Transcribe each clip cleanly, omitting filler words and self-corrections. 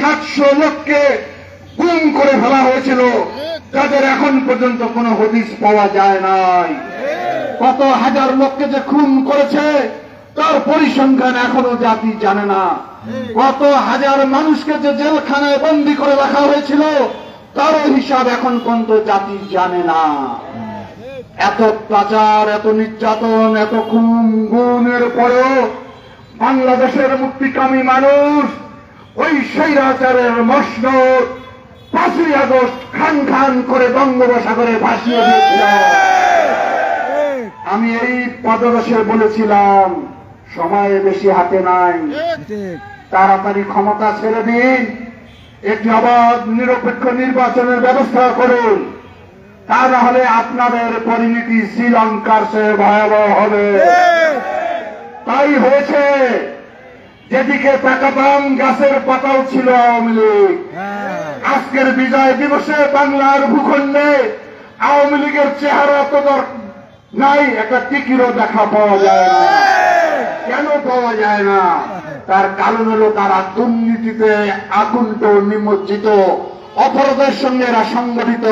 700 লোককে গুম করে ফেলা হয়েছিল, যাদের এখন পর্যন্ত কোনো হদিস পাওয়া যায় নাই। কত হাজার লোককে যে খুন করেছে তার পরিসংখ্যান এখনো জাতি জানে না। কত হাজার মানুষকে যে জেলখানায় বন্দী করে রাখা হয়েছিল তারও হিসাব এখন পর্যন্ত জাতি জানে না। এত অত্যাচার, এত নির্যাতন, এত খুন গুমের পরেও বাংলাদেশের মুক্তিকামী মানুষ ওই স্বৈরাচারের মসনদ 5ই আগস্ট খান খান করে বঙ্গোপসাগরে ভাসিয়ে দিয়েছিল। আমি এই পদবসে বলেছিলাম সময় বেশি হাতে নাই, তাড়াতাড়ি ক্ষমতা ছেড়ে দিন, একটি অবাধ নিরপেক্ষ নির্বাচনের ব্যবস্থা করুন, তা না হলে আপনাদের পরিণতি শ্রীলঙ্কার চেয়ে ভয়াবহ হবে। তাই হয়েছে, যেদিকে তাকাতাম গাছের পাতাও ছিল আওয়ামী লীগ। আজকের বিজয় দিবসে বাংলার ভূখণ্ডে আওয়ামী লীগের চেহারা তো নাই, একটা টিকিরও দেখা পাওয়া যায় না। কেন পাওয়া যায় না? তার কারণ হলো তারা দুর্নীতিতে আকুণ্ঠ নিমজ্জিত, অপরাধের সঙ্গে এরা সংগঠিত।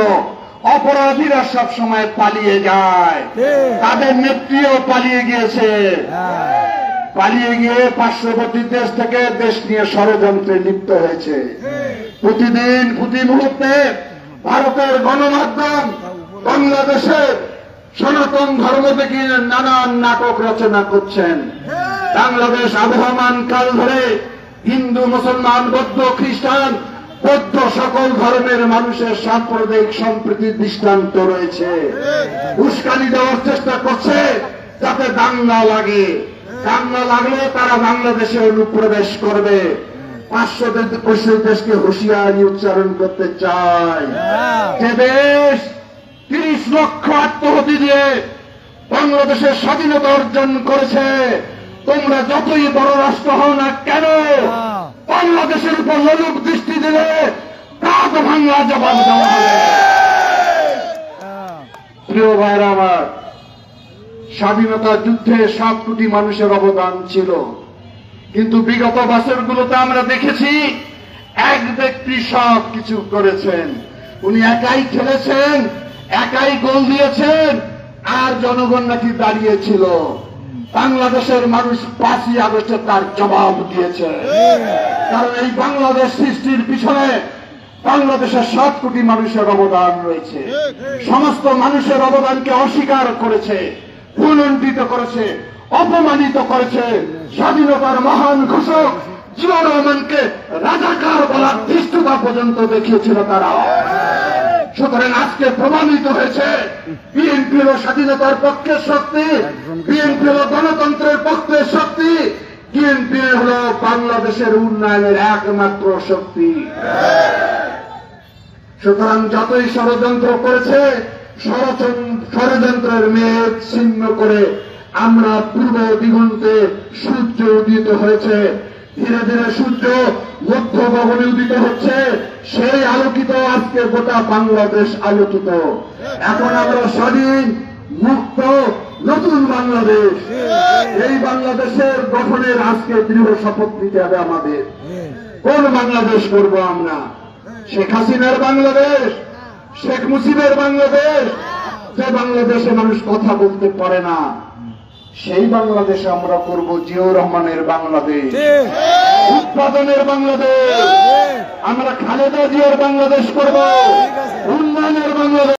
অপরাধীরা সব সময় পালিয়ে যায়, তাদের নেত্রীও পালিয়ে গিয়েছে। পালিয়ে গিয়ে পার্শ্ববর্তী দেশ থেকে দেশ নিয়ে ষড়যন্ত্রে লিপ্ত হয়েছে। প্রতিদিন প্রতি মুহূর্তে ভারতের গণমাধ্যম বাংলাদেশের সনাতন ধর্ম থেকে নানান নাটক রচনা করছেন। বাংলাদেশ আবহমান কাল ধরে হিন্দু, মুসলমান, বৌদ্ধ, খ্রিস্টান, বৌদ্ধ সকল ধর্মের মানুষের সাম্প্রদায়িক সম্প্রীতির দৃষ্টান্ত রয়েছে। উস্কানি দেওয়ার চেষ্টা করছে যাতে দাঙ্গা লাগে। দাঙ্গা লাগলে তারা বাংলাদেশে অনুপ্রবেশ করবে। 500 দেশকে হুঁশিয়ারি উচ্চারণ করতে চায় যে দেশ 30 লক্ষ আত্মহতি দিয়ে বাংলাদেশের স্বাধীনতা অর্জন করেছে, তোমরা যতই বড় রাষ্ট্র হও না কেন, বাংলাদেশের উপর লোলুপ দৃষ্টি দিলে দাঁত ভাঙা জবাব দেওয়া হবে। প্রিয় ভাইরা আমার, স্বাধীনতা যুদ্ধে 7 কোটি মানুষের অবদান ছিল, কিন্তু বিগত বছরগুলোতে আমরা দেখেছি এক ব্যক্তি সব কিছু করেছেন। উনি একাই খেলেছেন, একাই গোল দিয়েছেন, আর জনগণ নাকি দাঁড়িয়েছিল। বাংলাদেশের মানুষ 5ই আগস্টে তার জবাব দিয়েছে। কারণ এই বাংলাদেশ সৃষ্টির পিছনে বাংলাদেশের 7 কোটি মানুষের অবদান রয়েছে। সমস্ত মানুষের অবদানকে অস্বীকার করেছে, ভুলুণ্ঠিত করেছে, অপমানিত করেছে। স্বাধীনতার মহান ঘোষক জিয়াউর রহমানকে রাজাকার বলার ধৃষ্টতা পর্যন্ত দেখিয়েছিল তারা। সুতরাং আজকে প্রমাণিত হয়েছে বিএনপি হল স্বাধীনতার পক্ষের শক্তি, বিএনপি হল গণতন্ত্রের পক্ষের শক্তি, বিএনপি হল বাংলাদেশের উন্নয়নের একমাত্র শক্তি। সুতরাং যতই ষড়যন্ত্র করেছে, ষড়যন্ত্রের মেঘ ছিন্ন করে আমরা পূর্ব দিগন্তে সূর্য উদিত হয়েছে। ধীরে ধীরে সূর্য মধ্য গগনে উদিত হচ্ছে, সেই আলোকিত আজকে গোটা বাংলাদেশ আলোকিত। এখন আমরা স্বাধীন, মুক্ত, নতুন বাংলাদেশ। এই বাংলাদেশের গঠনের আজকে দৃঢ় শপথ নিতে হবে আমাদের। কোন বাংলাদেশ করব আমরা? শেখ হাসিনার বাংলাদেশ, শেখ মুজিবের বাংলাদেশ, যে বাংলাদেশে মানুষ কথা বলতে পারে না, সেই বাংলাদেশে আমরা করব জিয়াউর রহমানের বাংলাদেশ, উৎপাদনের বাংলাদেশ। আমরা খালেদা জিয়ার বাংলাদেশ করব, উন্নয়নের বাংলাদেশ।